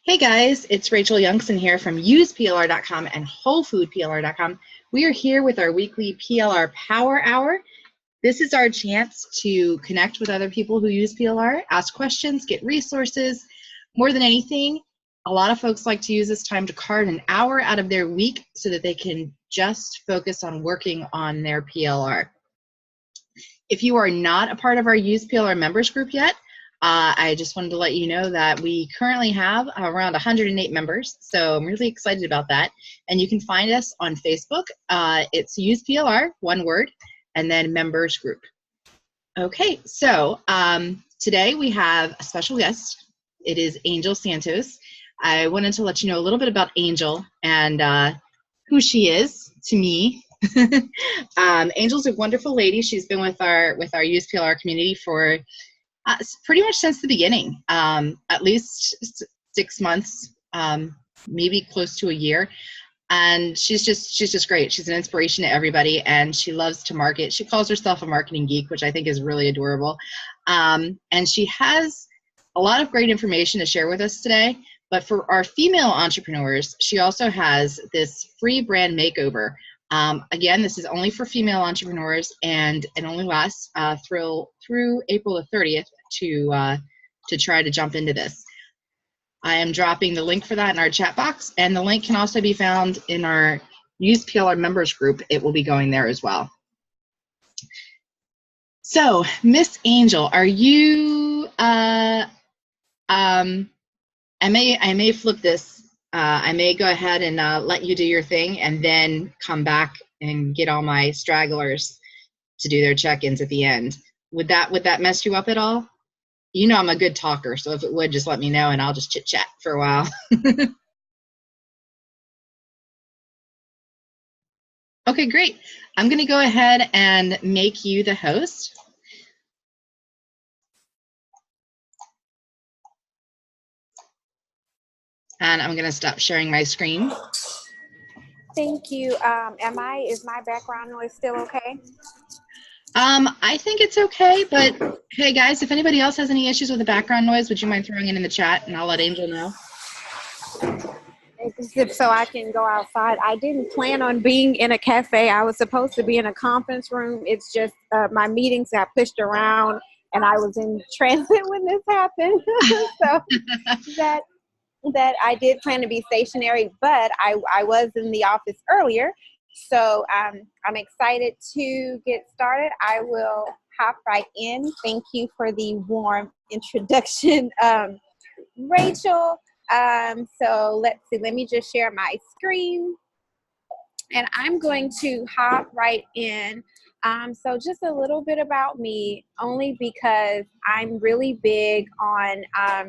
Hey guys, it's Rachel Youngson here from UsePLR.com and WholeFoodPLR.com. We are here with our weekly PLR Power Hour. This is our chance to connect with other people who use PLR, ask questions, get resources. More than anything, a lot of folks like to use this time to carve an hour out of their week so that they can just focus on working on their PLR. If you are not a part of our UsePLR members group yet, I just wanted to let you know that we currently have around 108 members, so I'm really excited about that. And you can find us on Facebook. It's UsePLR, one word, and then members group. Okay, so today we have a special guest. It is Angel Santos. I wanted to let you know a little bit about Angel and who she is to me. Angel's a wonderful lady. She's been with our UsePLR community for pretty much since the beginning, at least 6 months, maybe close to a year. And she's just great. She's an inspiration to everybody, and she loves to market. She calls herself a marketing geek, which I think is really adorable. And she has a lot of great information to share with us today. But for our female entrepreneurs, she also has this free brand makeover. Again, this is only for female entrepreneurs, and it only lasts through April the 30th to try to jump into this. I am dropping the link for that in our chat box, and the link can also be found in our UsePLR members group. It will be going there as well. So, Miss Angel, are you? I may flip this. I may go ahead and let you do your thing, and then come back and get all my stragglers to do their check-ins at the end. Would that mess you up at all? You know I'm a good talker, so if it would, just let me know, and I'll just chit-chat for a while. Okay, great. I'm going to go ahead and make you the host. And I'm going to stop sharing my screen. Thank you. Is my background noise still okay? I think it's okay, but hey guys, if anybody else has any issues with the background noise, would you mind throwing it in the chat, and I'll let Angel know? So I can go outside. I didn't plan on being in a cafe. I was supposed to be in a conference room. It's just my meetings got pushed around, and I was in transit when this happened. So that I did plan to be stationary, but I was in the office earlier. So I'm excited to get started. I will hop right in. Thank you for the warm introduction, Rachel. So let's see, let me just share my screen, and I'm going to hop right in. So just a little bit about me, only because I'm really big on, I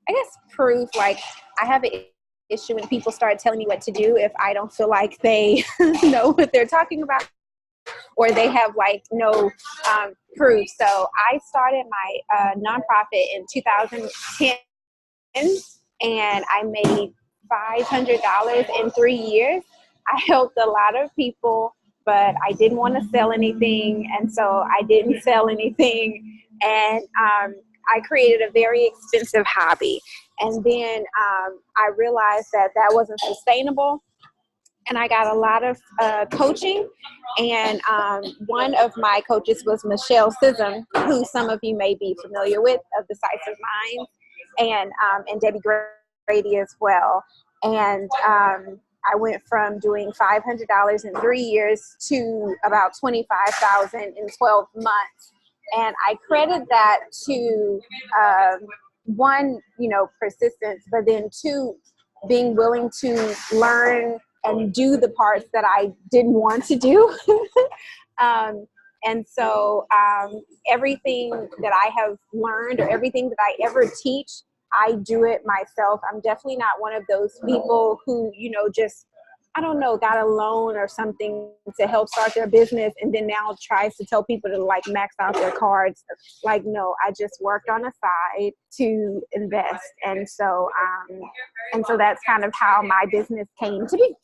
guess, proof. Like, I have an issue when people start telling me what to do if I don't feel like they know what they're talking about, or they have like no proof. So I started my nonprofit in 2010, and I made $500 in 3 years. I helped a lot of people, but I didn't want to sell anything, and so I didn't sell anything. And I created a very expensive hobby. And then I realized that wasn't sustainable. And I got a lot of coaching. And one of my coaches was Michelle Sism, who some of you may be familiar with, of Decisive Minds, and Debbie Grady as well. And I went from doing $500 in 3 years to about $25,000 in 12 months. And I credit that to one, persistence, but then two, being willing to learn and do the parts that I didn't want to do. And so everything that I have learned, or everything that I ever teach, I do it myself. I'm definitely not one of those people who, just, I don't know, got a loan or something to help start their business and then now tries to tell people to like max out their cards. Like, no, I just worked on the side to invest. And so that's kind of how my business came to be.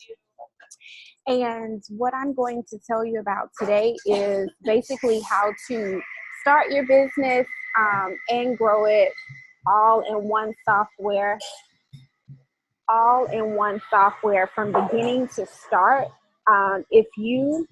And what I'm going to tell you about today is basically how to start your business and grow it all in one software. all-in-one software from beginning to start. If you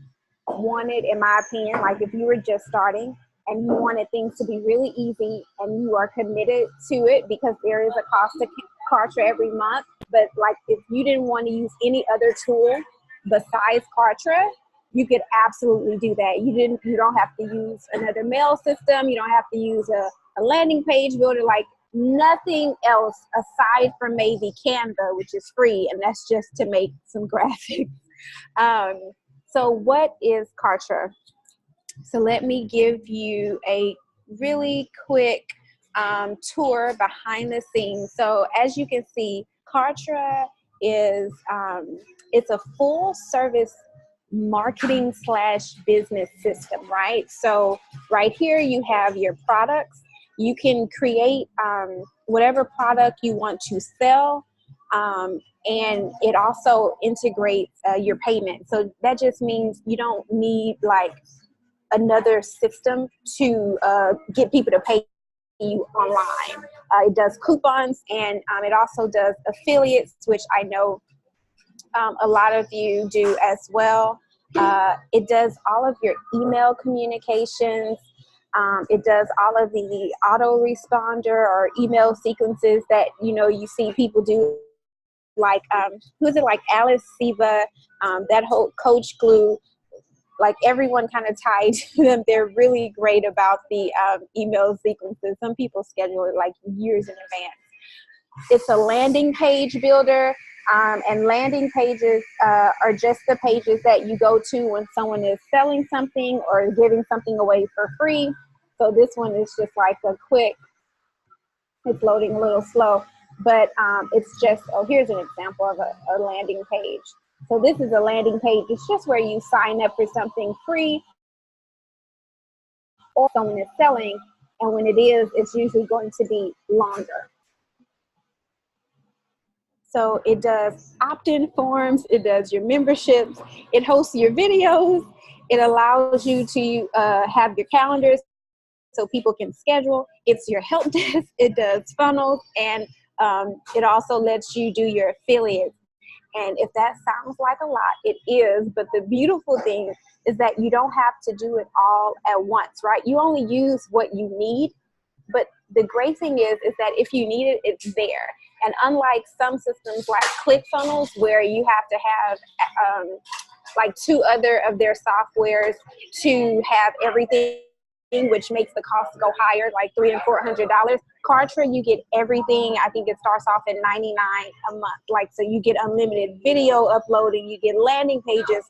wanted, in my opinion, like if you were just starting and you wanted things to be really easy and you are committed to it, because there is a cost to Kartra every month, but like if you didn't want to use any other tool besides Kartra, you could absolutely do that. You don't have to use another mail system. You don't have to use a landing page builder, like nothing else aside from maybe Canva, which is free, and that's just to make some graphics. So what is Kartra? So let me give you a really quick tour behind the scenes. So as you can see, Kartra is it's a full service marketing / business system, right? So right here you have your products. You can create whatever product you want to sell, and it also integrates your payment. So that just means you don't need like another system to get people to pay you online. It does coupons, and it also does affiliates, which I know a lot of you do as well. It does all of your email communications. It does all of the autoresponder or email sequences that you see people do, like who's it, like Alice Siva, that whole Coach Glue. Like everyone kind of tied to them. They're really great about the email sequences. Some people schedule it like years in advance. It's a landing page builder, and landing pages are just the pages that you go to when someone is selling something or giving something away for free. So this one is just like a quick, it's loading a little slow, but it's just, oh, here's an example of a landing page. So this is a landing page. It's just where you sign up for something free or someone is selling, and when it is, it's usually going to be longer. So it does opt-in forms, it does your memberships, it hosts your videos, it allows you to have your calendars so people can schedule. It's your help desk, it does funnels, and it also lets you do your affiliates. And if that sounds like a lot, it is, but the beautiful thing is that you don't have to do it all at once, right? You only use what you need, but the great thing is that if you need it, it's there. And unlike some systems like ClickFunnels, where you have to have like 2 other of their softwares to have everything, which makes the cost go higher, like $300 and $400. Kartra, you get everything. I think it starts off at $99 a month. Like, so you get unlimited video uploading, you get landing pages,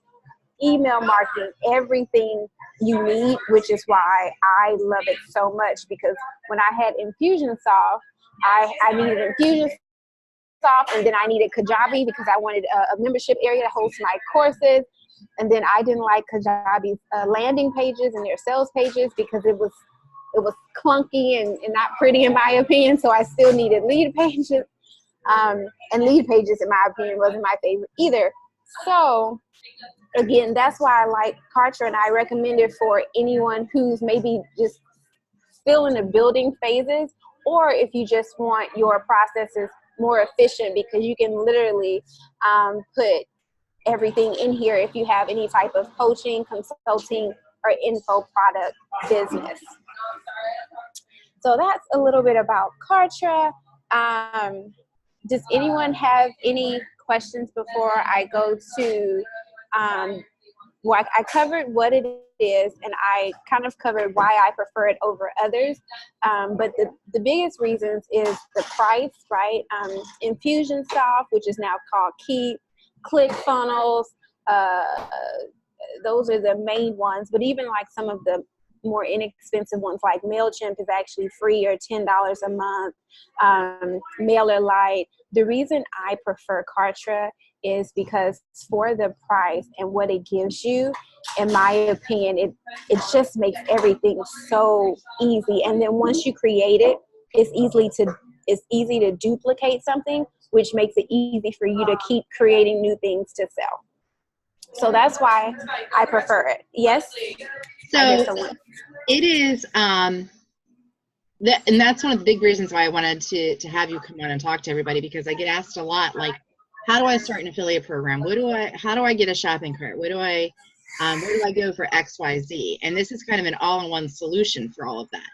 email marketing, everything you need, which is why I love it so much. Because when I had Infusionsoft, I needed Infusionsoft, and then I needed Kajabi because I wanted a membership area to host my courses. And then I didn't like Kajabi's landing pages and their sales pages because it was clunky and not pretty in my opinion. So I still needed lead pages. And lead pages, in my opinion, wasn't my favorite either. So again, that's why I like Kartra, and I recommend it for anyone who's maybe just still in the building phases, or if you just want your processes more efficient, because you can literally put everything in here if you have any type of coaching, consulting, or info product business. So that's a little bit about Kartra. Does anyone have any questions before I go to, well, I covered what it is, and I kind of covered why I prefer it over others. But the biggest reasons is the price, right? Infusionsoft, which is now called Keep, ClickFunnels, those are the main ones. But even like some of the more inexpensive ones like MailChimp is actually free or $10 a month. MailerLite. The reason I prefer Kartra is because for the price and what it gives you, in my opinion, it just makes everything so easy. And then once you create it, it's easy to duplicate something, which makes it easy for you to keep creating new things to sell. So that's why I prefer it. Yes? So it is, And that's one of the big reasons why I wanted to have you come on and talk to everybody, because I get asked a lot, like, how do I start an affiliate program? How do I get a shopping cart? Where do I go for XYZ? And this is kind of an all-in-one solution for all of that.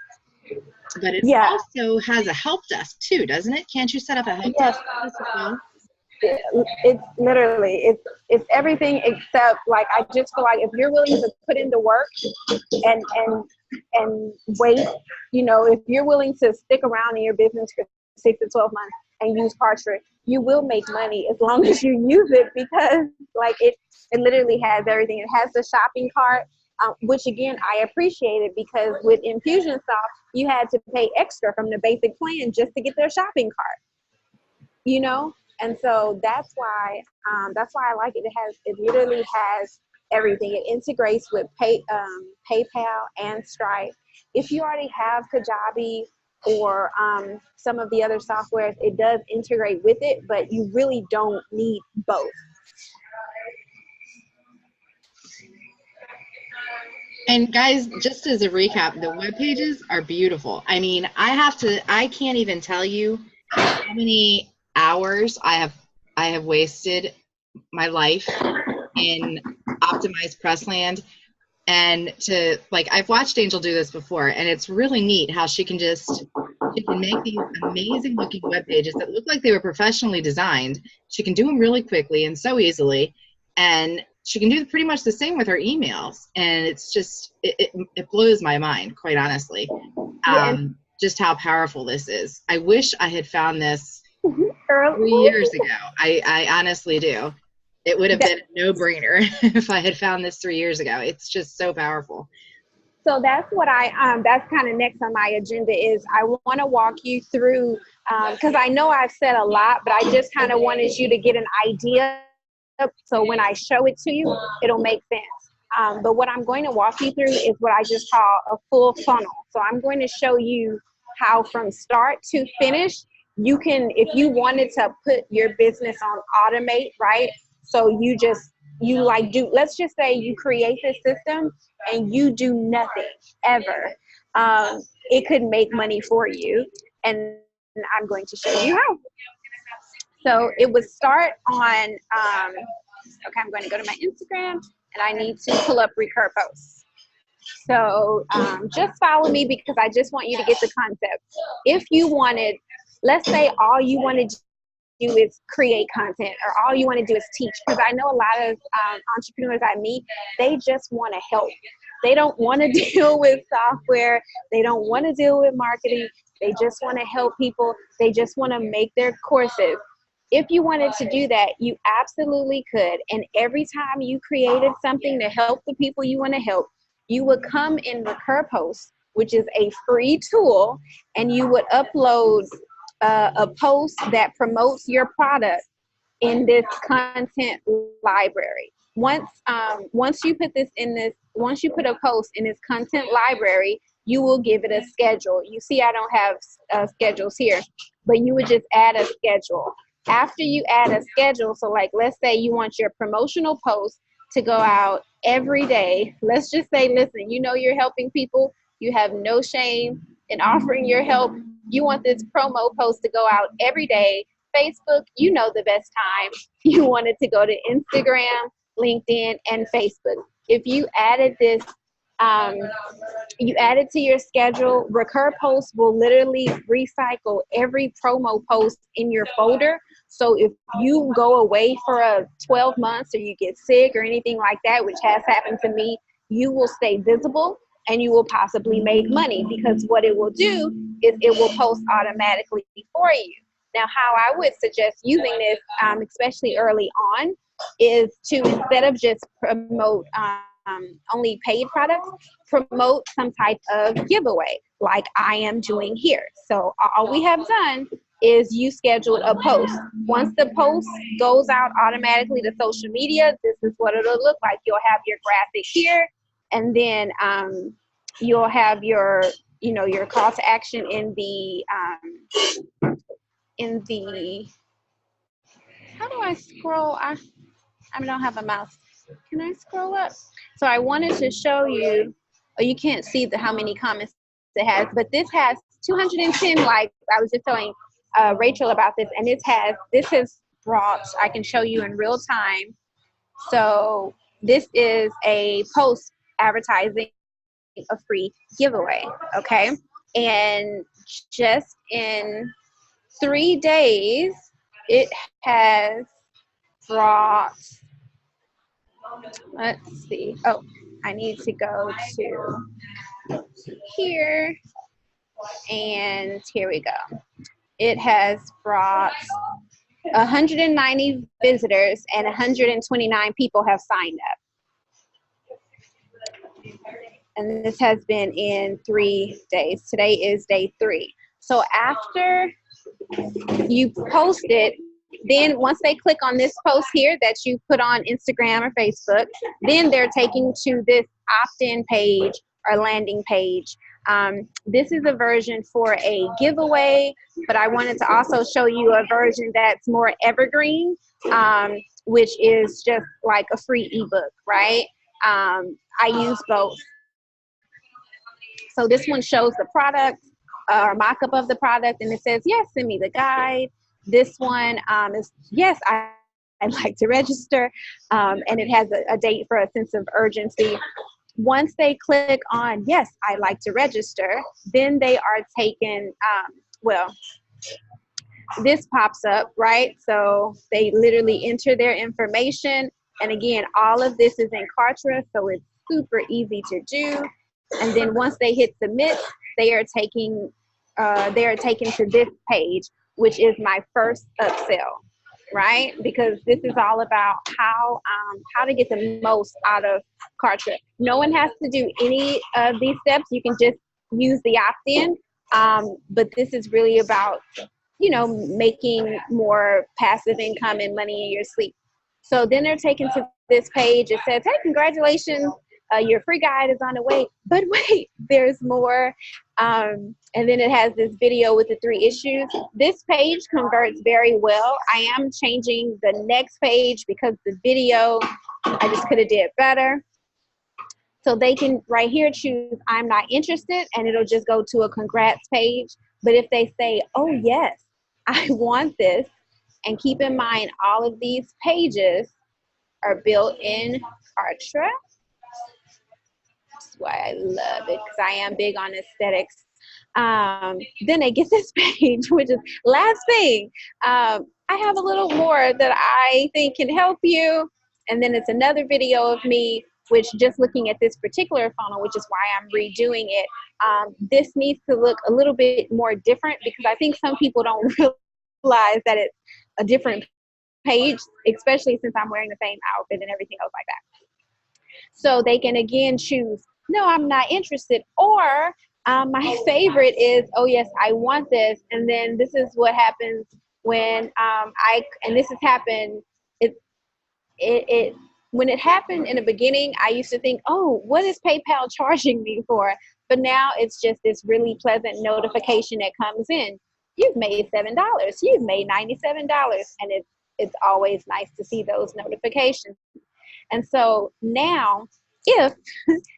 But it Yeah. also has a help desk too, doesn't it? Can't you set up a help Yes. desk for this as well? It's literally it's everything except, like, I just feel like if you're willing to put in the work and wait, you know, if you're willing to stick around in your business for 6 to 12 months and use Kartra, you will make money as long as you use it, because like it literally has everything. It has the shopping cart, which again I appreciate it, because with Infusionsoft you had to pay extra from the basic plan just to get their shopping cart, you know. And so that's why I like it. It literally has everything. It integrates with PayPal and Stripe. If you already have Kajabi or some of the other softwares, it does integrate with it, but you really don't need both. And guys, just as a recap, the web pages are beautiful. I mean, I can't even tell you how many hours I have wasted my life in optimized Pressland. And I've watched Angel do this before, and it's really neat how she can make these amazing looking web pages that look like they were professionally designed. She can do them really quickly and so easily, and she can do pretty much the same with her emails. And it's just, it blows my mind, quite honestly, just how powerful this is. I wish I had found this 3 years ago. I honestly do. It would have been a no-brainer if I had found this 3 years ago. It's just so powerful. So that's what that's kind of next on my agenda. Is I want to walk you through, because I know I've said a lot, but I just kind of wanted you to get an idea. So when I show it to you, it'll make sense. But what I'm going to walk you through is what I just call a full funnel. So I'm going to show you how from start to finish, you can, if you wanted to put your business on automate, right? So let's just say you create this system and you do nothing ever. It could make money for you. And I'm going to show you how. So it would start on, okay, I'm going to go to my Instagram and I need to pull up recur posts. So just follow me, because I just want you to get the concept. If you wanted, let's say all you want to do is create content, or all you want to do is teach, because I know a lot of entrepreneurs I meet, they just want to help. They don't want to deal with software. They don't want to deal with marketing. They just want to help people. They just want to make their courses. If you wanted to do that, you absolutely could. And every time you created something to help the people you want to help, you would come in Recur Posts, which is a free tool, and you would upload a post that promotes your product in this content library. Once you put a post in this content library, you will give it a schedule. You see, I don't have schedules here, but you would just add a schedule. After you add a schedule, so like, let's say you want your promotional post to go out every day. Let's just say, listen, you know, you're helping people. You have no shame in offering your help. You want this promo post to go out every day. Facebook, you know the best time. You want it to go to Instagram, LinkedIn, and Facebook. If you added this, you add it to your schedule, Recur Posts will literally recycle every promo post in your folder. So if you go away for 12 months or you get sick or anything like that, which has happened to me, you will stay visible and you will possibly make money, because what it will do is it will post automatically for you. Now, how I would suggest using this, especially early on, is to, instead of just promote only paid products, promote some type of giveaway like I am doing here. So all we have done is you scheduled a post. Once the post goes out automatically to social media, this is what it'll look like. You'll have your graphic here, and then you'll have your call to action in the how do I scroll? I don't have a mouse. Can I scroll up? So I wanted to show you, you can't see how many comments it has, but this has 210 likes. I was just telling Rachel about this, and this has brought, I can show you in real time. So this is a post advertising a free giveaway, okay? And just in 3 days, it has brought, let's see, oh, I need to go to here, and here we go. It has brought 190 visitors, and 129 people have signed up. And this has been in 3 days. Today is day 3. So after you post it, then once they click on this post here that you put on Instagram or Facebook, then they're taken to this opt-in page or landing page. This is a version for a giveaway, but I wanted to also show you a version that's more evergreen, which is just like a free ebook, right? I use both. So this one shows the product or mock-up of the product, and it says, yes, send me the guide. This one is, yes, I'd like to register, and it has a date for a sense of urgency. Once they click on, yes, I'd like to register, then they are taken, well, this pops up, right? So they literally enter their information. And again, all of this is in Kartra, so it's super easy to do. And then once they hit submit, they are taken to this page, which is my first upsell, right? Because this is all about how to get the most out of Kartra. No one has to do any of these steps. You can just use the opt-in, but this is really about, you know, making more passive income and money in your sleep. So then they're taken to this page. It says, hey, congratulations, your free guide is on the way. But wait, there's more. And then it has this video with the 3 issues. This page converts very well. I am changing the next page because the video, I just could have did better. So they can right here choose I'm not interested, and it'll just go to a congrats page. But if they say, oh yes, I want this, and keep in mind all of these pages are built in Kartra. That's why I love it, because I am big on aesthetics. Then they get this page, which is last thing. I have a little more that I think can help you. And then it's another video of me, which just looking at this particular funnel, which is why I'm redoing it. This needs to look a little bit more different, because I think some people don't realize that it's a different page, especially since I'm wearing the same outfit and everything else like that. So they can again choose, no, I'm not interested, or my favorite is, oh yes, I want this. And then this is what happens when and this has happened, when it happened in the beginning, I used to think, oh, what is PayPal charging me for? But now it's just this really pleasant notification that comes in. You've made $7. You've made $97. And it's always nice to see those notifications. And so now, if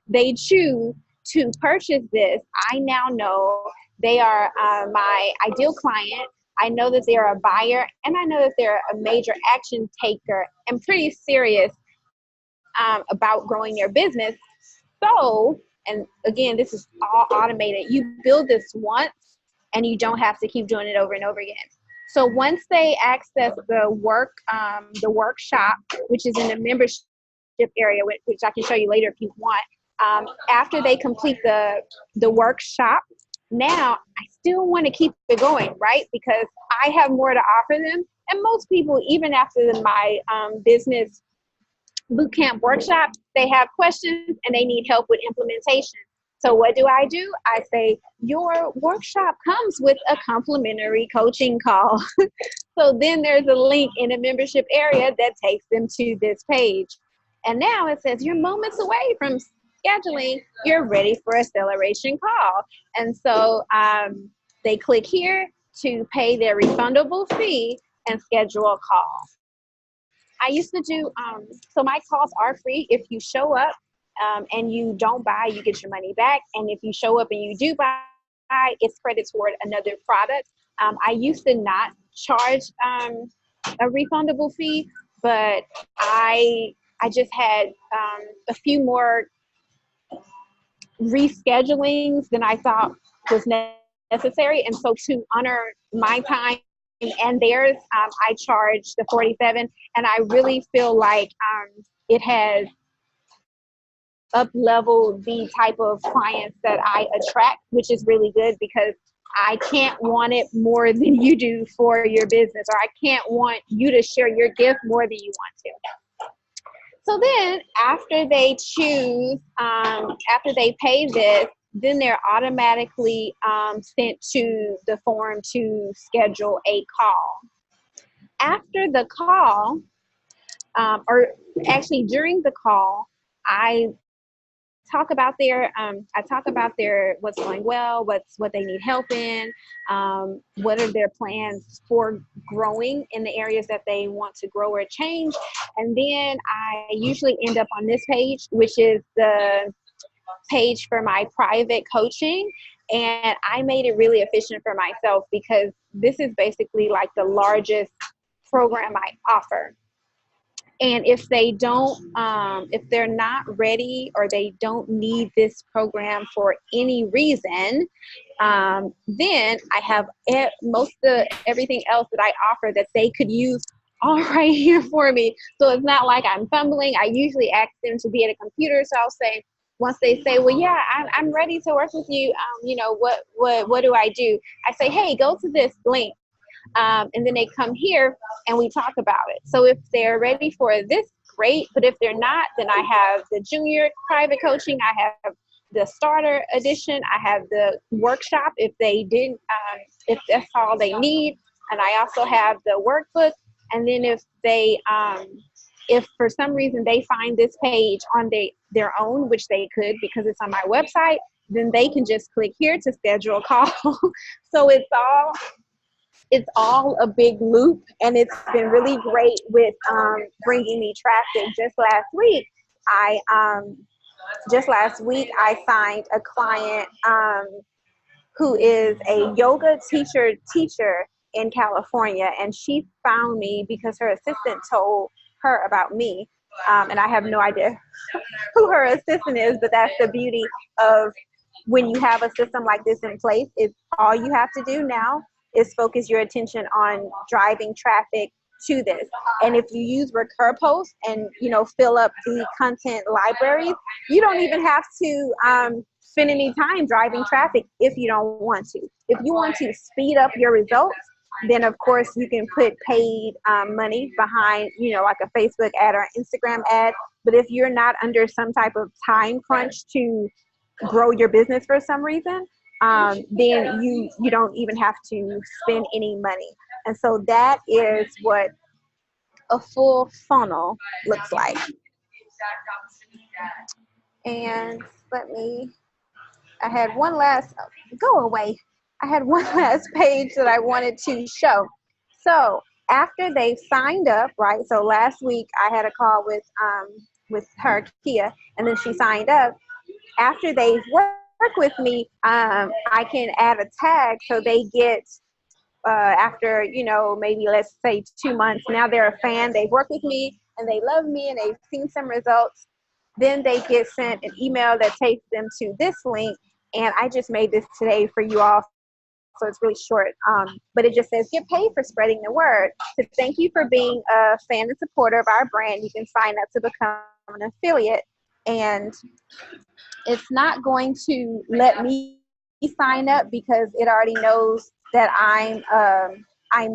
they choose to purchase this, I now know they are my ideal client. I know that they're a buyer, and I know that they're a major action taker and pretty serious about growing their business. So, and again, this is all automated. You build this once, and you don't have to keep doing it over and over again. So once they access the workshop, which is in the membership area, which I can show you later if you want, after they complete the workshop, now I still want to keep it going, right? Because I have more to offer them. And most people, even after my business bootcamp workshop, they have questions and they need help with implementation. So what do? I say, your workshop comes with a complimentary coaching call. So then there's a link in the membership area that takes them to this page. And now it says, you're moments away from scheduling, you're ready for acceleration call. And so they click here to pay their refundable fee and schedule a call. I used to do, so my calls are free. If you show up and you don't buy, you get your money back. And if you show up and you do buy, it's credit toward another product. I used to not charge a refundable fee, but I just had a few more reschedulings than I thought was necessary. And so to honor my time and theirs, I charged the 47, and I really feel like it has up-leveled the type of clients that I attract, which is really good, because I can't want it more than you do for your business, or I can't want you to share your gift more than you want to. So then after they choose, after they pay this, then they're automatically sent to the form to schedule a call. After the call, or actually during the call, I talk about their what's going well, what they need help in, what are their plans for growing in the areas that they want to grow or change. And then I usually end up on this page, which is the page for my private coaching. And I made it really efficient for myself, because this is basically like the largest program I offer. And if they don't, if they're not ready, or they don't need this program for any reason, then I have everything else that I offer that they could use all right here for me. So it's not like I'm fumbling. I usually ask them to be at a computer. So I'll say, once they say, well, yeah, I'm ready to work with you. What do I do? I say, hey, go to this link. And then they come here and we talk about it. So if they're ready for this, great. But if they're not, then I have the junior private coaching. I have the starter edition. I have the workshop if they didn't, if that's all they need. And I also have the workbook. And then if they, if for some reason they find this page on their own, which they could because it's on my website, then they can just click here to schedule a call. So it's all a big loop, and it's been really great with bringing me traffic. Just last week, I signed a client who is a yoga teacher in California, and she found me because her assistant told her about me, and I have no idea who her assistant is, but that's the beauty of when you have a system like this in place. It's all you have to do now is focus your attention on driving traffic to this. And if you use Recur Post and fill up the content libraries, you don't even have to spend any time driving traffic if you don't want to. If you want to speed up your results, then of course you can put paid money behind, like a Facebook ad or Instagram ad. But if you're not under some type of time crunch to grow your business for some reason, then you don't even have to spend any money. And so that is what a full funnel looks like. And I had one last page that I wanted to show. So after they've signed up, right? So last week I had a call with her, Kia, and then she signed up. After they've work with me, I can add a tag so they get, after, maybe let's say 2 months, now they're a fan, they've worked with me and they love me and they've seen some results. Then they get sent an email that takes them to this link. And I just made this today for you all, so it's really short. But it just says, get paid for spreading the word. So thank you for being a fan and supporter of our brand. You can sign up to become an affiliate. And it's not going to let me sign up because it already knows that I'm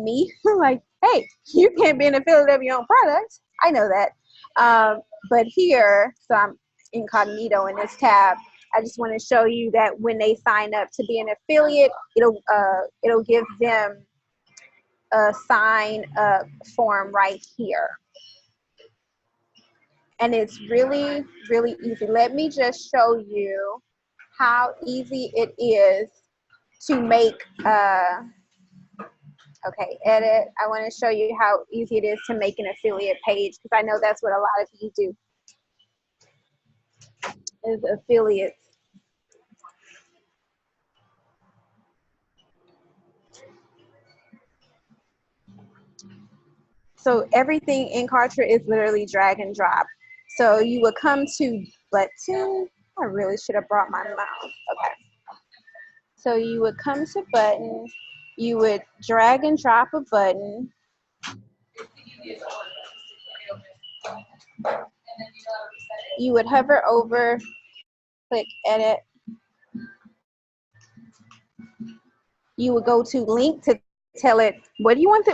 me. Like, hey, you can't be an affiliate of your own product. I know that. But here, so I'm incognito in this tab. I just want to show you that when they sign up to be an affiliate, it'll give them a sign up form right here. And it's really, really easy. Let me just show you how easy it is to make, okay, edit. I want to show you how easy it is to make an affiliate page, because I know that's what a lot of you do, is affiliates. So everything in Kartra is literally drag and drop. So you would come to button. I really should have brought my mouse. Okay. So you would come to button. You would drag and drop a button. You would hover over, click edit. You would go to link to tell it where do you want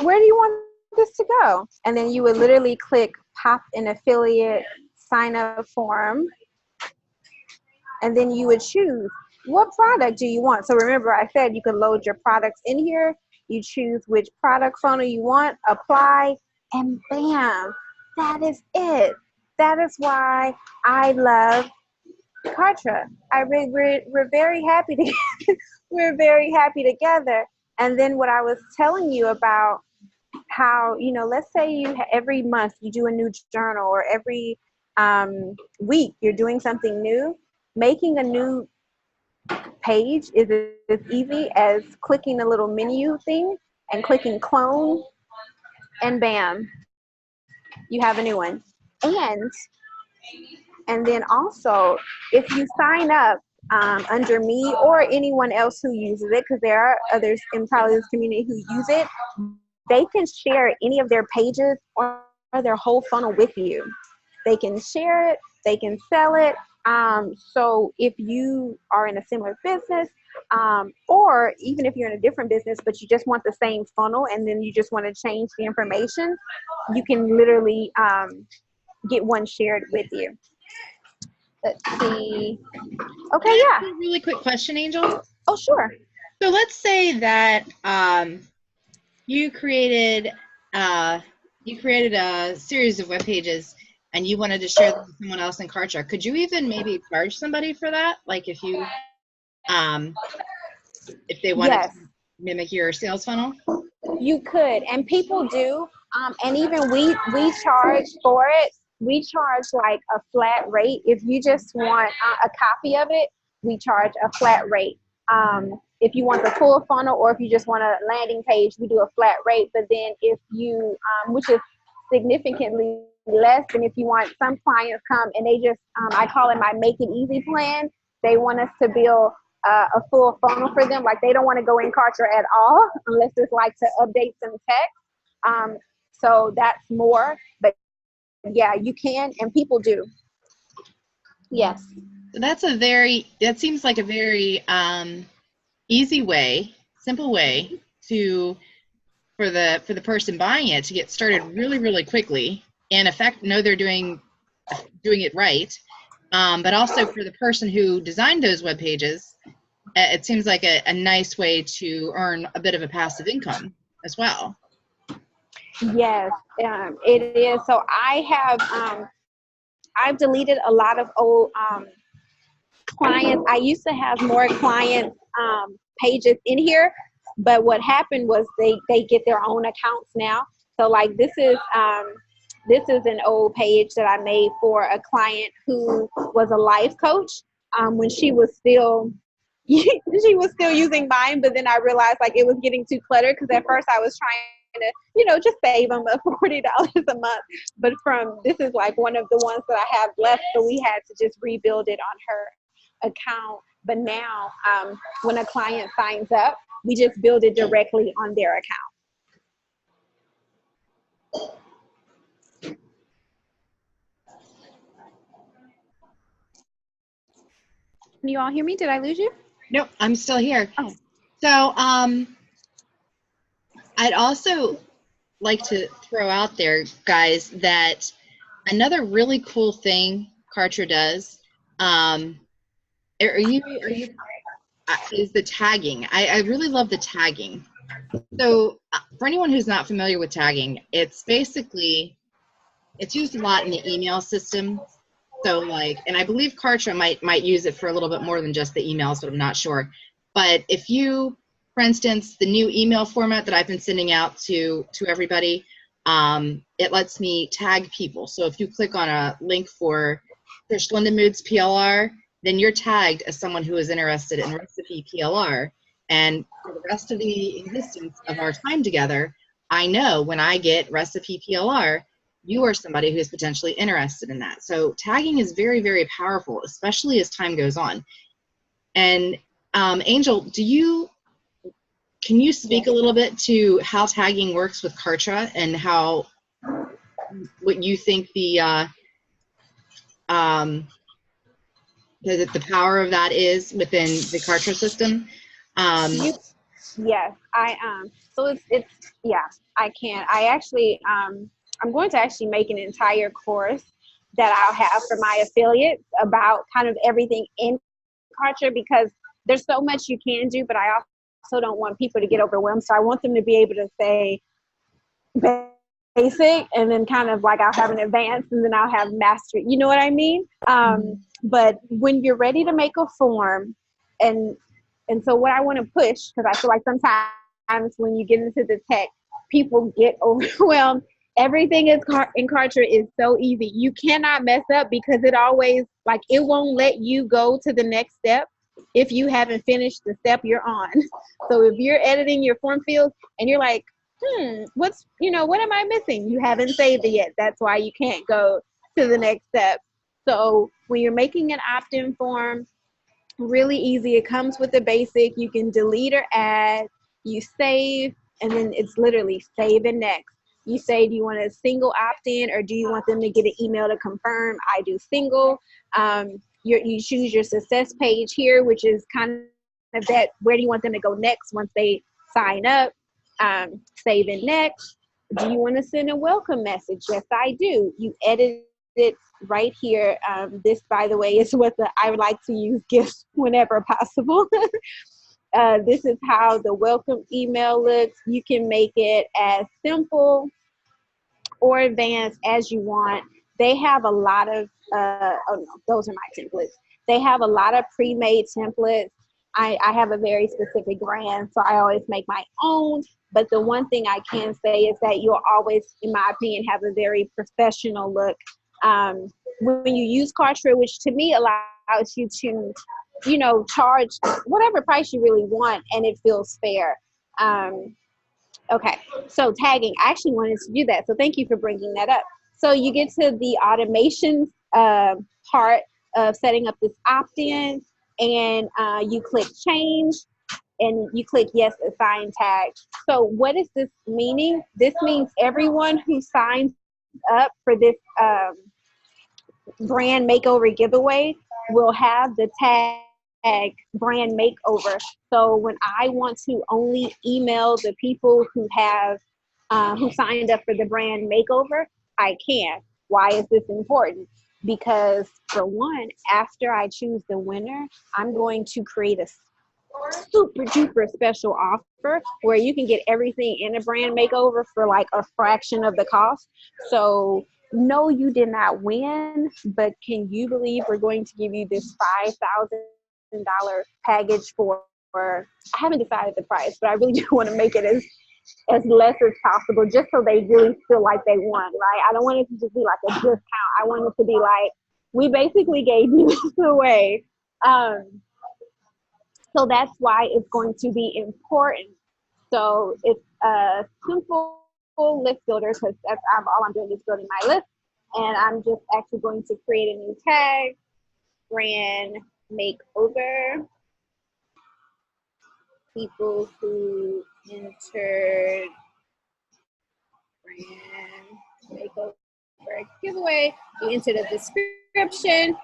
this to go, and then you would literally click pop an affiliate sign up form, and then you would choose what product do you want. So remember, I said you can load your products in here. You choose which product funnel you want, apply, and bam, that is it. That is why I love Kartra. We're very happy to we're very happy together. And then what I was telling you about how, you know, let's say every month you do a new journal, or every week you're doing something new. Making a new page is as easy as clicking the little menu thing and clicking clone, and bam, you have a new one. And then also, if you sign up under me or anyone else who uses it, because there are others in probably this community who use it, they can share any of their pages or their whole funnel with you. They can share it, they can sell it. So if you are in a similar business, or even if you're in a different business, but you just want the same funnel and then you just want to change the information, you can literally get one shared with you. Let's see. Okay, yeah. A really quick question, Angel. Oh, sure. So let's say that you created a series of web pages and you wanted to share them with someone else in Kartra. Could you even maybe charge somebody for that? Like if you if they wanted Yes. to mimic your sales funnel? You could, and people do. And even we charge for it. We charge like a flat rate. If you just want a copy of it, we charge a flat rate. If you want the full funnel, or if you just want a landing page, we do a flat rate. But then if you, which is significantly less than if you want, some clients come and they just, I call it my make it easy plan. They want us to build a full funnel for them. Like they don't want to go in Kartra at all unless it's like to update some text. So that's more, but yeah, you can, and people do. Yes. So that seems like a very easy way, simple way for the person buying it to get started really, really quickly, and know they're doing it right. But also for the person who designed those web pages, it seems like a nice way to earn a bit of a passive income as well. Yes, it is. So I've deleted a lot of old clients. I used to have more clients pages in here, but what happened was they get their own accounts now. So like this is an old page that I made for a client who was a life coach when she was still using mine, but then I realized like it was getting too cluttered, because at first I was trying to, just save them $40 a month. But this is like one of the ones that I have left, so we had to just rebuild it on her account. But now when a client signs up, we just build it directly on their account. Can you all hear me? Did I lose you? Nope, I'm still here. Oh. So I'd also like to throw out there, guys, that another really cool thing Kartra does is the tagging. I really love the tagging. So for anyone who's not familiar with tagging, it's used a lot in the email system. So and I believe Kartra might use it for a little bit more than just the emails, but I'm not sure. But if you, for instance, the new email format that I've been sending out to everybody, it lets me tag people. So if you click on a link for Splendid Moods PLR, then you're tagged as someone who is interested in recipe PLR. And for the rest of the existence of our time together, I know when I get recipe PLR, you are somebody who is potentially interested in that. So tagging is very, very powerful, especially as time goes on. And Angel, can you speak a little bit to how tagging works with Kartra and what you think the power of that is within the Kartra system? Yes, so it's yeah, I can. I actually I'm going to actually make an entire course that I'll have for my affiliates about kind of everything in Kartra, because there's so much you can do, but I also don't want people to get overwhelmed. So I want them to be able to say basic, and then kind of like I'll have an advanced, and then I'll have mastery. You know what I mean? But when you're ready to make a form, and so what I want to push, because I feel like sometimes when you get into the tech, people get overwhelmed. Everything in Kartra is so easy. You cannot mess up, because it always, like, it won't let you go to the next step if you haven't finished the step you're on. So if you're editing your form fields and you're like, what am I missing? You haven't saved it yet. That's why you can't go to the next step. So when you're making an opt-in form, really easy. It comes with the basic. You can delete or add. You save, and then it's literally save and next. You say, do you want a single opt-in, or do you want them to get an email to confirm? I do single. You choose your success page here, which is kind of that, where do you want them to go next once they sign up? Save and next. Do you want to send a welcome message? Yes, I do. You edit it right here. This, by the way, is what I would like to use gifts whenever possible. This is how the welcome email looks. You can make it as simple or advanced as you want. They have a lot of, oh no, those are my templates. They have a lot of pre-made templates. I have a very specific brand, so I always make my own. But the one thing I can say is that you'll always, in my opinion, have a very professional look. When you use Kartra, which to me allows you to, charge whatever price you really want, and it feels fair. Okay, so tagging, I actually wanted to do that, so thank you for bringing that up. So you get to the automations part of setting up this opt-in, and you click change, and you click yes, assign tag. So what is this meaning? This means everyone who signs up for this brand makeover giveaway will have the tag brand makeover. So when I want to only email the people who have who signed up for the brand makeover, I can. Why is this important? Because for one, after I choose the winner, I'm going to create a super duper special offer where you can get everything in a brand makeover for like a fraction of the cost. So no, you did not win, but can you believe we're going to give you this $5,000 package for, I haven't decided the price, but I really do want to make it as less as possible, just so they really feel like they won, right? I don't want it to just be like a discount. I want it to be like, we basically gave you this away. So that's why it's going to be important. So it's a simple list builder, because that's all I'm doing is building my list. And I'm just actually going to create a new tag, brand makeover, people who entered brand makeover giveaway. You enter the description.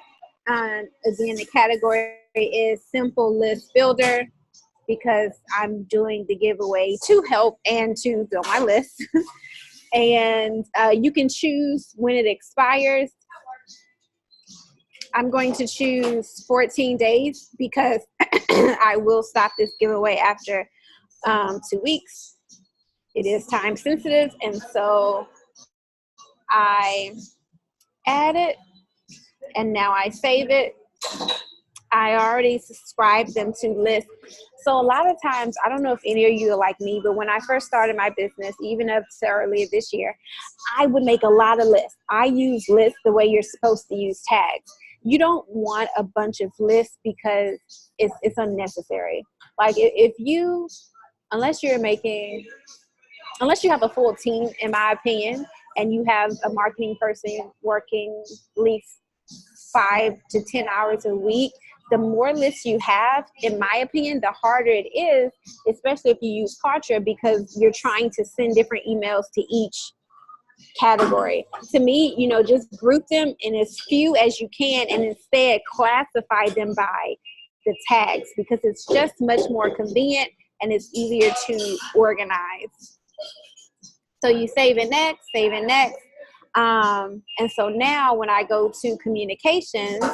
Again, the category is simple list builder, because I'm doing the giveaway to help and to build my list. And you can choose when it expires. I'm going to choose 14 days because I will stop this giveaway after 2 weeks. It is time sensitive, and so I add it, and now I save it. I already subscribed them to lists. So a lot of times, I don't know if any of you are like me, but when I first started my business, even up to earlier this year, I would make a lot of lists. I use lists the way you're supposed to use tags. You don't want a bunch of lists because it's unnecessary. Like if you, unless you're making unless you have a full team, in my opinion, and you have a marketing person working at least 5 to 10 hours a week, the more lists you have, in my opinion, the harder it is, especially if you use Kartra, because you're trying to send different emails to each category. To me, just group them in as few as you can, and instead classify them by the tags, because it's just much more convenient and it's easier to organize. So you save and next, save and next. And so now when I go to communications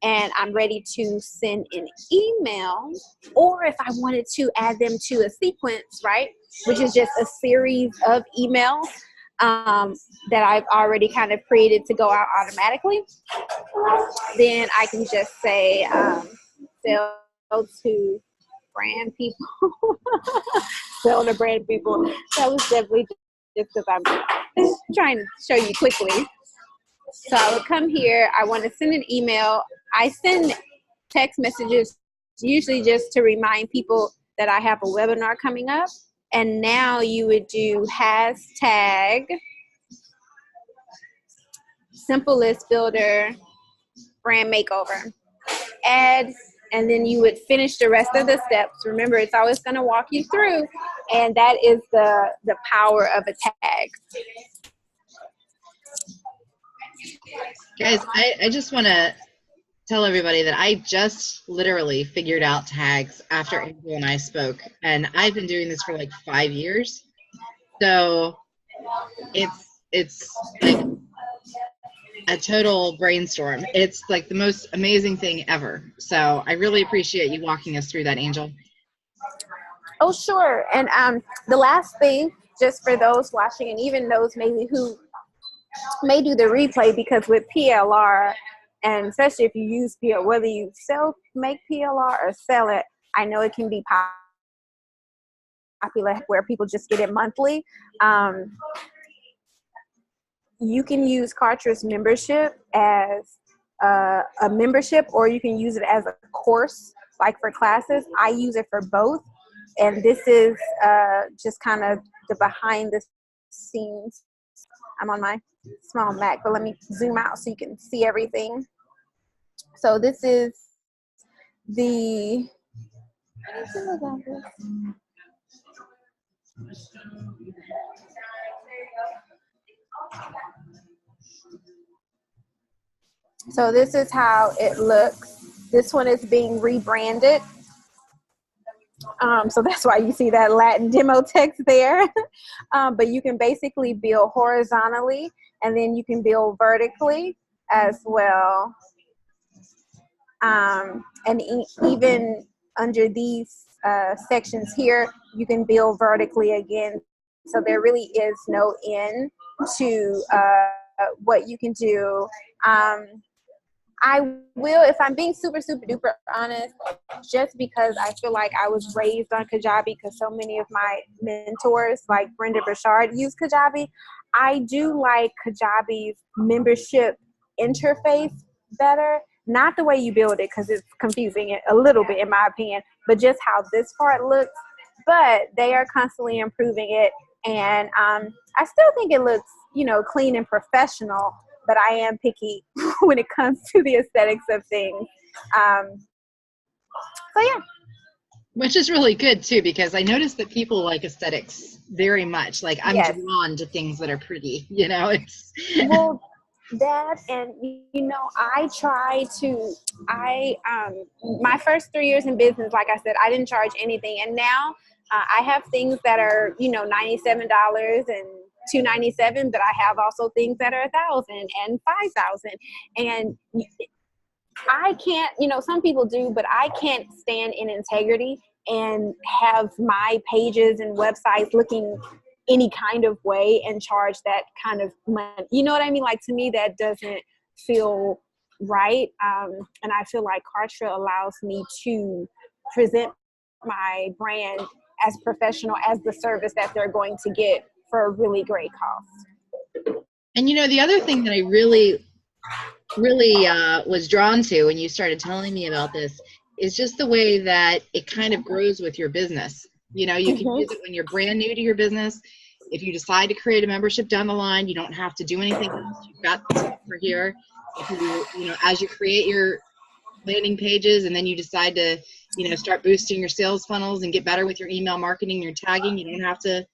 and I'm ready to send an email, or if I wanted to add them to a sequence, right, which is just a series of emails that I've already kind of created to go out automatically, then I can just say sell to brand people. Sell to brand people. That was definitely just because I'm trying to show you quickly. So I would come here. I want to send an email. I send text messages usually just to remind people that I have a webinar coming up. And now you would do hashtag simple list builder brand makeover. Add, and then you would finish the rest of the steps. Remember, it's always going to walk you through, and that is the power of a tag. Guys, I just want to tell everybody that I just literally figured out tags after Angel and I spoke, and I've been doing this for like 5 years. So it's like a total brainstorm. It's like the most amazing thing ever. So I really appreciate you walking us through that, Angel. Oh, sure. And the last thing, just for those watching, and even those maybe who may do the replay, because with PLR, and especially if you use PLR, whether you make PLR or sell it, I know it can be popular where people just get it monthly. You can use Kartra's membership as a membership, or you can use it as a course, like for classes. I use it for both. And this is just kind of the behind the scenes. I'm on my small Mac, but let me zoom out so you can see everything. So this is the, so this is how it looks. This one is being rebranded. So that's why you see that Latin demo text there. But you can basically build horizontally, and then you can build vertically as well. And even under these sections here, you can build vertically again. So there really is no end to what you can do. I will, if I'm being super, super duper honest, just because I feel like I was raised on Kajabi, because so many of my mentors, like Brenda Burchard, use Kajabi. I do like Kajabi's membership interface better. Not the way you build it, because it's confusing a little bit in my opinion, but just how this part looks. But they are constantly improving it, and I still think it looks, clean and professional. But I am picky when it comes to the aesthetics of things. So yeah. Which is really good too, because I noticed that people like aesthetics very much. Like I'm Yes. drawn to things that are pretty, It's Well, that, and I try to. My first 3 years in business, like I said, I didn't charge anything, and now I have things that are $97 and $297, but I have also things that are $1,000 and $5,000, and I can't. Some people do, but I can't stand in integrity and have my pages and websites looking any kind of way and charge that kind of money. You know what I mean? Like, to me, that doesn't feel right. And I feel like Kartra allows me to present my brand as professional as the service that they're going to get for a really great cost. And the other thing that I really was drawn to when you started telling me about this is just the way that it kind of grows with your business. You know, you can use it when you're brand new to your business. If you decide to create a membership down the line, you don't have to do anything else. You've got the software here. If you know, as you create your landing pages and then you decide to, you know, start boosting your sales funnels and get better with your email marketing, your tagging, you don't have to,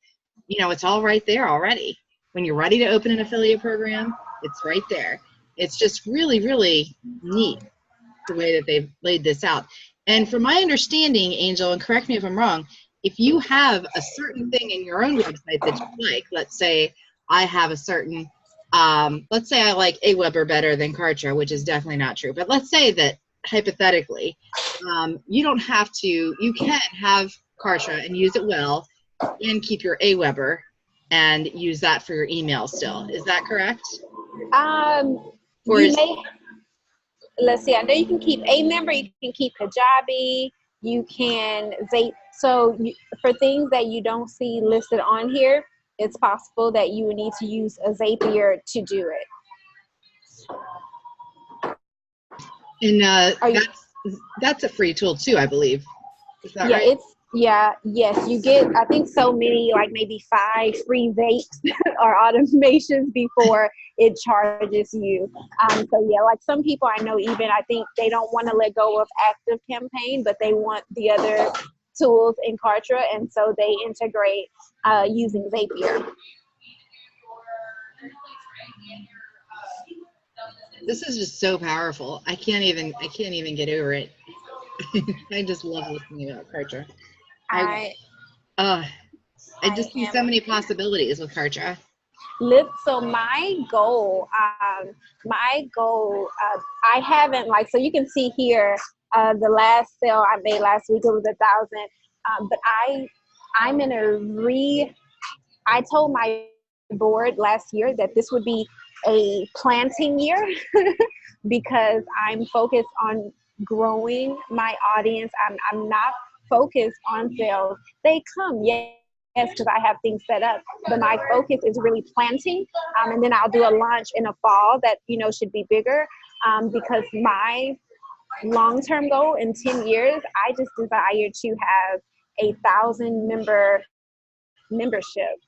you know, it's all right there already. When you're ready to open an affiliate program, it's right there. It's just really, really neat the way that they've laid this out. And from my understanding, Angel, and correct me if I'm wrong, if you have a certain thing in your own website that you like, let's say I have a certain, let's say I like Aweber better than Kartra, which is definitely not true, but let's say that hypothetically, you don't have to, you can have Kartra and use it well and keep your Aweber and use that for your email still. Is that correct? You may, let's see, I know you can keep a member, you can keep Kajabi, you can for things that you don't see listed on here, it's possible that you would need to use a Zapier to do it. And that's a free tool too, I believe. Is that right? Yes, you get, I think, so many, like maybe 5 free vapes or automations before it charges you. So yeah, like some people I know, even I think they don't want to let go of Active Campaign, but they want the other tools in Kartra, and so they integrate using Zapier. This is just so powerful. I can't even get over it. I just love listening about Kartra. I just see so many possibilities with Kartra. So my goal, I haven't, like, so you can see here, the last sale I made last week, it was 1,000. But I told my board last year that this would be a planting year because I'm focused on growing my audience. I'm not focused on sales. They come, yes, because I have things set up, but my focus is really planting. And then I'll do a launch in the fall that, you know, should be bigger, because my long-term goal in 10 years, I just desire to have 1,000 membership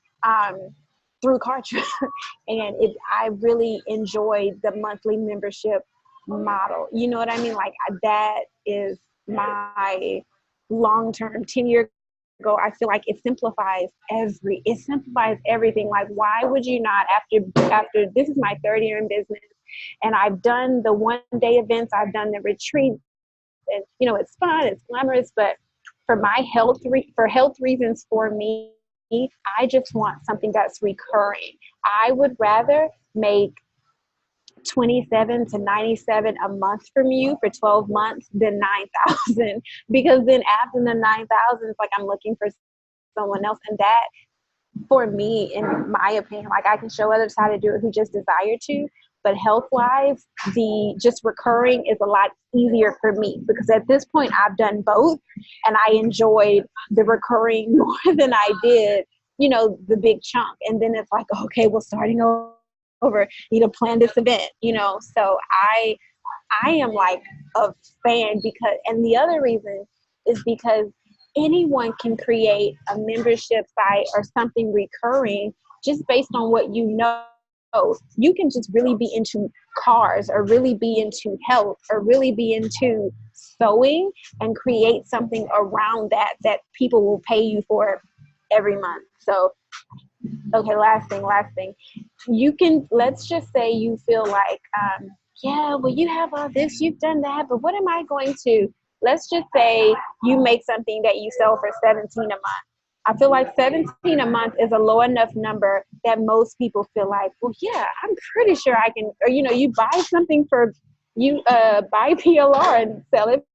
through Kartra. And I really enjoyed the monthly membership model. You know what I mean? Like, that is my long-term 10-year goal. I feel like it simplifies everything. Like, why would you not, after this is my 3rd year in business, and I've done the one-day events, I've done the retreats, and, you know, it's fun, it's glamorous, but for my health reasons, for me, I just want something that's recurring. I would rather make 27 to 97 a month from you for 12 months than 9,000, because then after the 9,000, it's like I'm looking for someone else. And that, for me, in my opinion, like, I can show others how to do it who just desire to, but health-wise, the just recurring is a lot easier for me, because at this point I've done both and I enjoyed the recurring more than I did, you know, the big chunk. And then it's like, okay, well, starting over, need to plan this event, you know. So I am like a fan, because, and the other reason is because anyone can create a membership site or something recurring just based on what you know. You can just really be into cars, or really be into health, or really be into sewing, and create something around that people will pay you for every month. So, okay, last thing. You can, let's just say you feel like, yeah, well, you have all this, you've done that, but what am I going to, let's just say you make something that you sell for $17 a month. I feel like $17 a month is a low enough number that most people feel like, well, yeah, I'm pretty sure I can, or, you know, you buy something buy PLR and sell it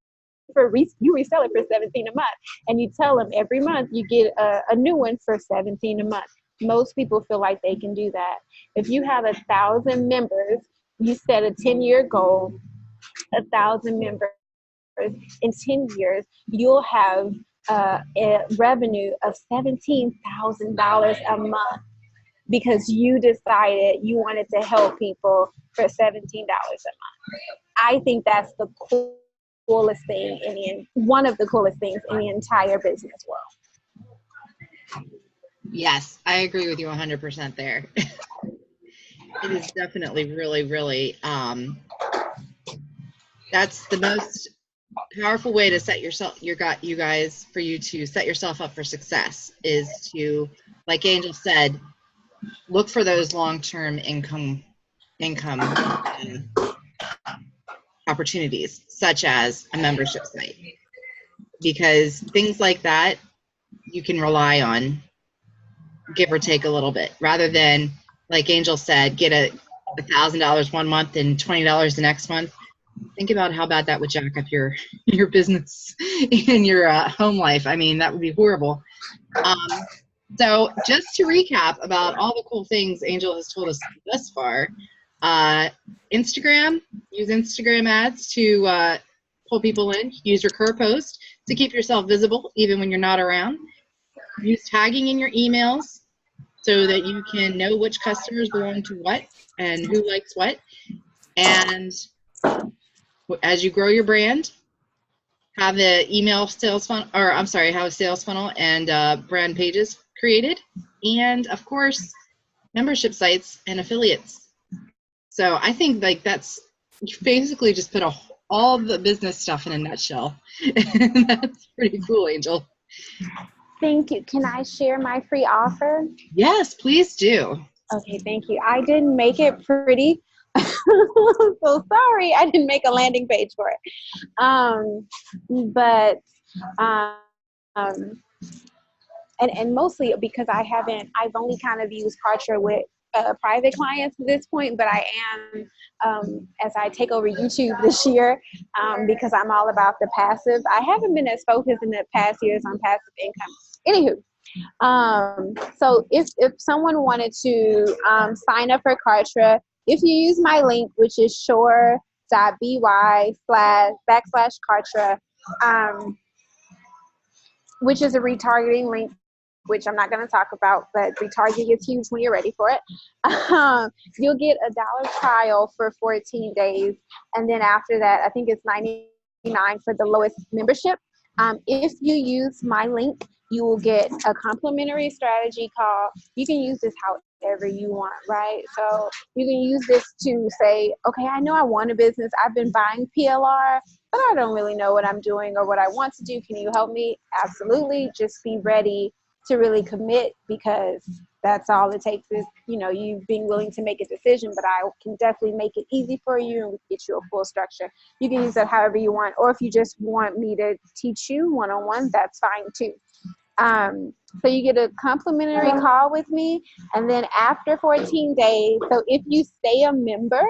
you resell it for $17 a month, and you tell them every month you get a new one for $17 a month. Most people feel like they can do that. If you have 1,000 members, you set a 10-year goal, 1,000 members. In 10 years, you'll have a revenue of $17,000 a month, because you decided you wanted to help people for $17 a month. I think that's the coolest thing one of the coolest things in the entire business world. Yes, I agree with you 100% there. It is definitely really, really, that's the most powerful way to set yourself, you guys, for you to set yourself up for success is to, like Angel said, look for those long-term income opportunities, such as a membership site, because things like that you can rely on, give or take a little bit, rather than, like Angel said, get $1,000 one month and $20 the next month. Think about how bad that would jack up your business and your home life. I mean, that would be horrible. So just to recap about all the cool things Angel has told us thus far, Instagram, use Instagram ads to pull people in. Use your career post to keep yourself visible even when you're not around. Use tagging in your emails so that you can know which customers belong to what and who likes what. And as you grow your brand, have the email sales funnel, or I'm sorry, have a sales funnel and brand pages created. And of course, membership sites and affiliates. So I think like that's, you basically just put all the business stuff in a nutshell. And that's pretty cool, Angel. Thank you. Can I share my free offer? Yes, please do. Okay, thank you. I didn't make it pretty. So sorry, I didn't make a landing page for it. But and mostly because I've only kind of used Kartra with private clients at this point, but I am, as I take over YouTube this year, because I'm all about the passive. I haven't been as focused in the past years on passive income. Anywho, so if someone wanted to sign up for Kartra, if you use my link, which is shor.by/Kartra, which is a retargeting link, which I'm not going to talk about, but retargeting is huge when you're ready for it. You'll get $1 trial for 14 days. And then after that, I think it's $99 for the lowest membership. If you use my link, you will get a complimentary strategy call. You can use this however you want, right? So you can use this to say, okay, I know I want a business. I've been buying PLR, but I don't really know what I'm doing or what I want to do. Can you help me? Absolutely. Just be ready to really commit, because that's all it takes is, you being willing to make a decision. But I can definitely make it easy for you and get you a full structure. You can use that however you want, or if you just want me to teach you one-on-one, that's fine too. So you get a complimentary call with me, and then after 14 days, so if you stay a member,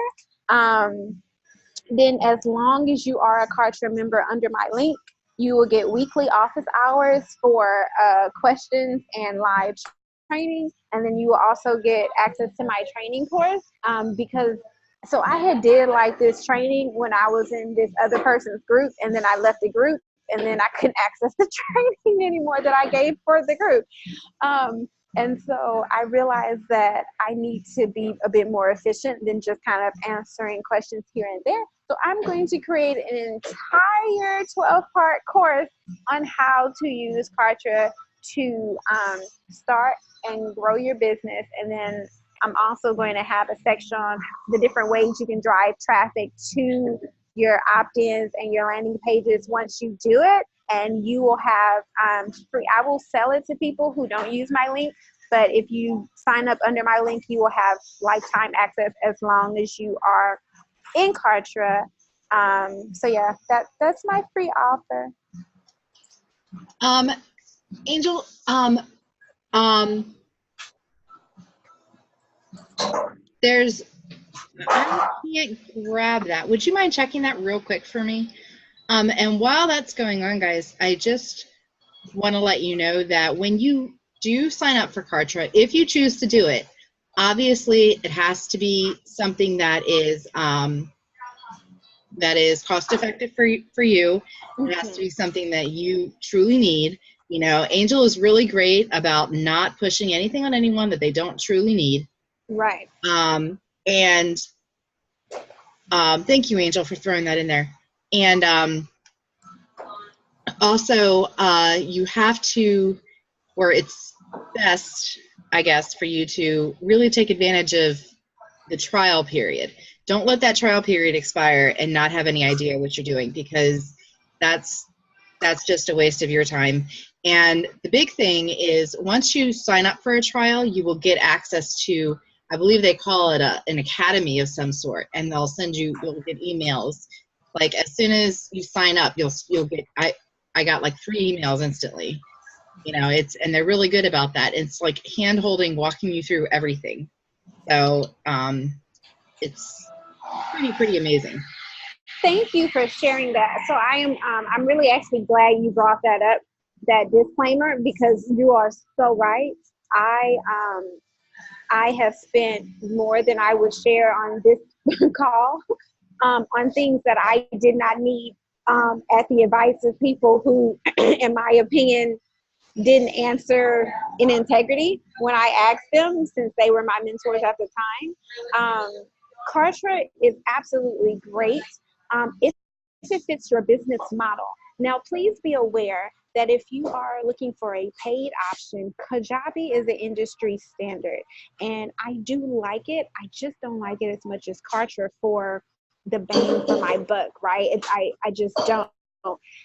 then as long as you are a Kartra member under my link, you will get weekly office hours for questions and live training. And then you will also get access to my training course, because so I had did like this training when I was in this other person's group, and then I left the group, and then I couldn't access the training anymore that I gave for the group. And so I realized that I need to be a bit more efficient than just kind of answering questions here and there. So I'm going to create an entire 12-part course on how to use Kartra to start and grow your business. And then I'm also going to have a section on the different ways you can drive traffic to your opt-ins and your landing pages once you do it. And you will have free, I will sell it to people who don't use my link, but if you sign up under my link, you will have lifetime access as long as you are in Kartra. So yeah, that's my free offer. Angel, there's, I can't grab that. Would you mind checking that real quick for me? And while that's going on, guys, I just want to let you know that when you do sign up for Kartra, if you choose to do it, obviously it has to be something that is cost effective for you. It has to be something that you truly need. Angel is really great about not pushing anything on anyone that they don't truly need. Right. And thank you, Angel, for throwing that in there. And also, you have to, or it's best, I guess, for you to really take advantage of the trial period. Don't let that trial period expire and not have any idea what you're doing, because that's just a waste of your time. And the big thing is, once you sign up for a trial, you will get access to, I believe they call it an academy of some sort, and you'll get emails. Like as soon as you sign up, you'll get, I got like 3 emails instantly. And they're really good about that. It's like hand holding, walking you through everything. So it's pretty amazing. Thank you for sharing that. So I'm really actually glad you brought that up, that disclaimer, because you are so right. I have spent more than I would share on this call on things that I did not need at the advice of people who, in my opinion, didn't answer in integrity when I asked them, since they were my mentors at the time. Kartra is absolutely great if it fits your business model. Now, please be aware that if you are looking for a paid option, Kajabi is an industry standard. And I do like it. I just don't like it as much as Kartra for the bang for my buck, right? I just don't.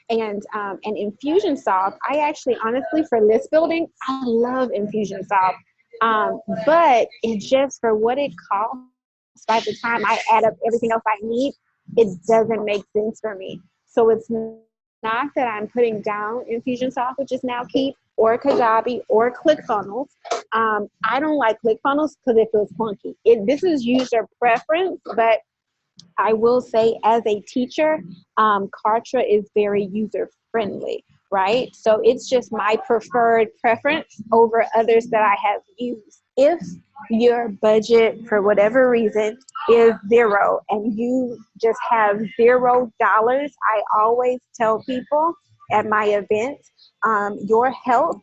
And Infusionsoft, I actually honestly, for list building, I love Infusionsoft. But it just, for what it costs, by the time I add up everything else I need, it doesn't make sense for me. So it's not that I'm putting down Infusionsoft, which is now Keep, or Kajabi, or ClickFunnels. I don't like ClickFunnels because it feels clunky. This is user preference, but I will say, as a teacher, Kartra is very user friendly, right? So it's just my preferred preference over others that I have used. If your budget, for whatever reason, is zero and you just have $0, I always tell people at my events, your health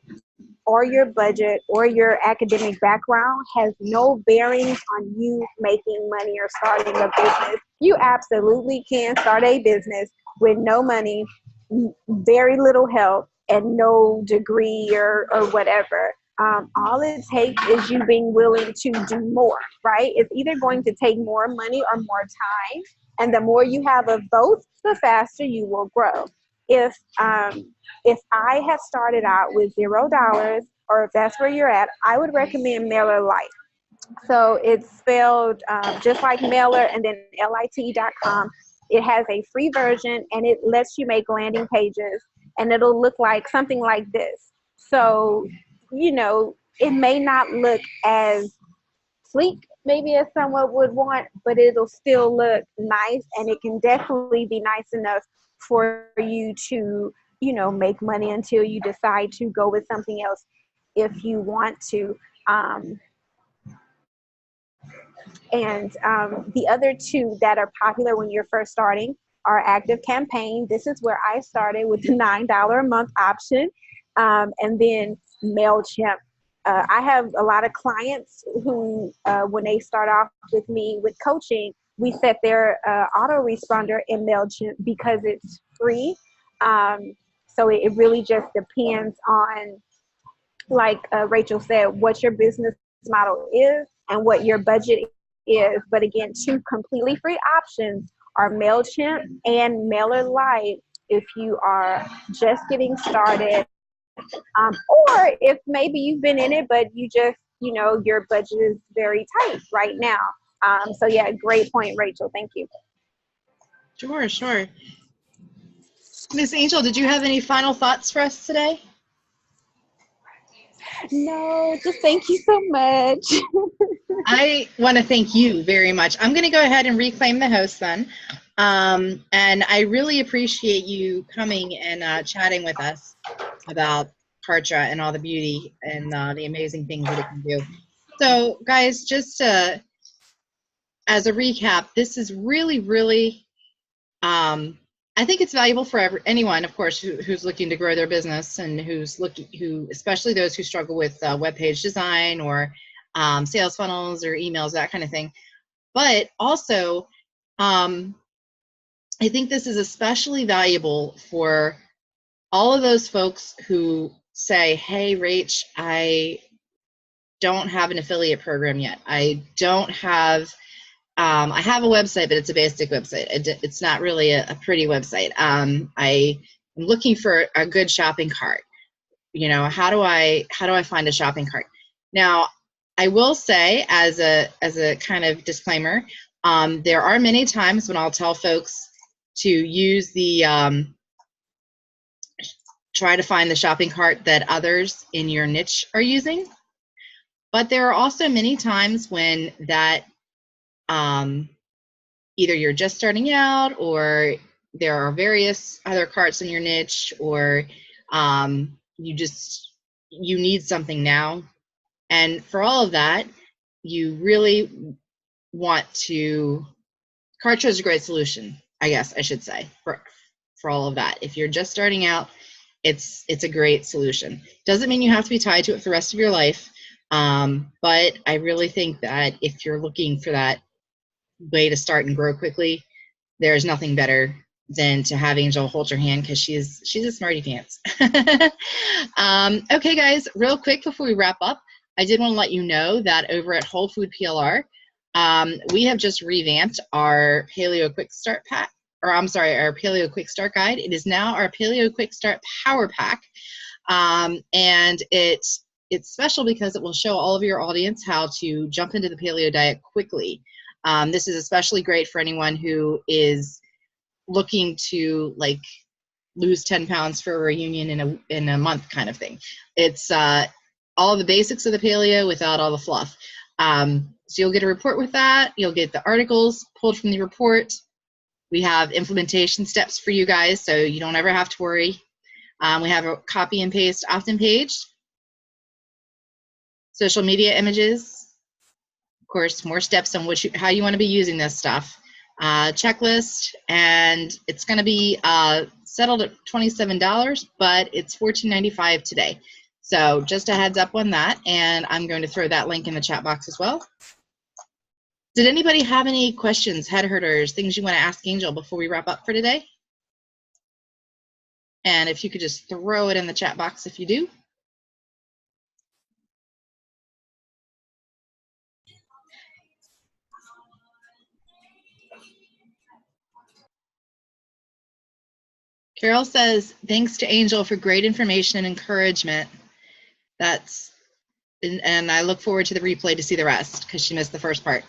or your budget or your academic background has no bearings on you making money or starting a business. You absolutely can start a business with no money, very little help, and no degree or whatever. All it takes is you being willing to do more, right? It's either going to take more money or more time. And the more you have of both, the faster you will grow. If I had started out with $0, or if that's where you're at, I would recommend MailerLite. So it's spelled just like Mailer and then lit.com. It has a free version and it lets you make landing pages, and it'll look like something like this. So, it may not look as sleek maybe as someone would want, but it'll still look nice, and it can definitely be nice enough for you to, make money until you decide to go with something else if you want to. And the other two that are popular when you're first starting are Active Campaign. This is where I started with the $9 a month option. And then MailChimp. I have a lot of clients who, when they start off with me with coaching, we set their autoresponder in MailChimp because it's free. So it really just depends on, like Rachel said, what your business model is and what your budget is. But again, two completely free options are MailChimp and MailerLite if you are just getting started, or if maybe you've been in it, but you just, your budget is very tight right now. So yeah, great point, Rachel. Thank you. Sure. Miss Angel, did you have any final thoughts for us today? No, just thank you so much. I want to thank you very much. I'm going to go ahead and reclaim the host then. And I really appreciate you coming and chatting with us about Kartra and all the beauty and the amazing things that it can do. So guys, just as a recap, this is really, I think it's valuable for anyone, of course, who's looking to grow their business, and especially those who struggle with web page design or sales funnels or emails, that kind of thing. But also, I think this is especially valuable for all of those folks who say, hey, Rach, I don't have an affiliate program yet. I don't have, I have a website, but it's a basic website. It's not really a pretty website. I am looking for a good shopping cart. You know, how do I find a shopping cart? Now, I will say, as a kind of disclaimer, there are many times when I'll tell folks to use the try to find the shopping cart that others in your niche are using. But there are also many times when that either you're just starting out, or there are various other carts in your niche, or you need something now. And for all of that, you really want to, Kartra is a great solution, I guess I should say, for all of that. If you're just starting out, it's a great solution. Doesn't mean you have to be tied to it for the rest of your life, but I really think that if you're looking for that way to start and grow quickly, there's nothing better than to have Angel hold your hand, because she's a smarty pants. Okay, guys, real quick before we wrap up, I did want to let you know that over at Whole Food PLR, we have just revamped our Paleo Quick Start Pack, or I'm sorry, our Paleo Quick Start Guide. It is now our Paleo Quick Start Power Pack, and it's special because it will show all of your audience how to jump into the paleo diet quickly. This is especially great for anyone who is looking to like lose 10 pounds for a reunion in a month kind of thing. It's all the basics of the paleo without all the fluff. So you'll get a report with that. You'll get the articles pulled from the report. We have implementation steps for you guys, so you don't ever have to worry. We have a copy and paste opt-in page, social media images, of course, more steps on how you want to be using this stuff, checklist, and it's going to be settled at $27, but it's $14.95 today. So just a heads up on that, and I'm going to throw that link in the chat box as well. Did anybody have any questions, head hurters, things you want to ask Angel before we wrap up for today? And if you could just throw it in the chat box if you do. Carol says, thanks to Angel for great information and encouragement. And I look forward to the replay to see the rest, because she missed the first part.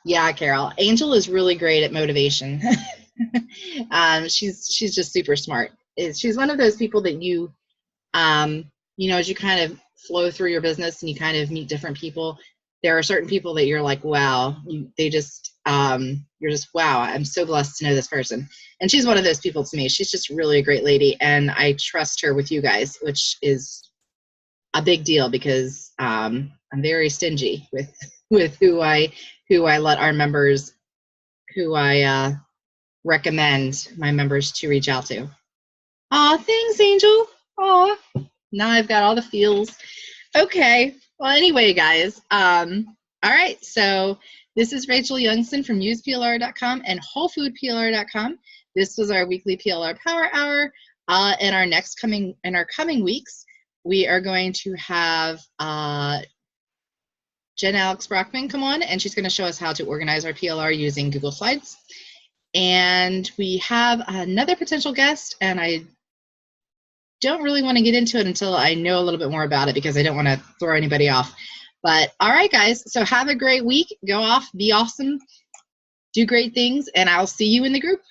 Yeah, Carol. Angel is really great at motivation. She's just super smart. She's one of those people that you know, as you kind of flow through your business and you kind of meet different people, there are certain people that you're like, wow, you're just, wow, I'm so blessed to know this person. And she's one of those people to me. She's just really a great lady, and I trust her with you guys, which is a big deal, because I'm very stingy with who I let our members, who I recommend my members to reach out to. Aw, thanks, Angel. Aw, now I've got all the feels. Okay, well, anyway, guys, all right, so this is Rachel Youngson from UsePLR.com and WholeFoodPLR.com. This was our weekly PLR Power Hour. In our coming weeks, we are going to have Jen Alex Brockman come on, and she's going to show us how to organize our PLR using Google Slides. And we have another potential guest, and I don't really want to get into it until I know a little bit more about it, because I don't want to throw anybody off. But all right, guys, so have a great week. Go off, be awesome, do great things, and I'll see you in the group.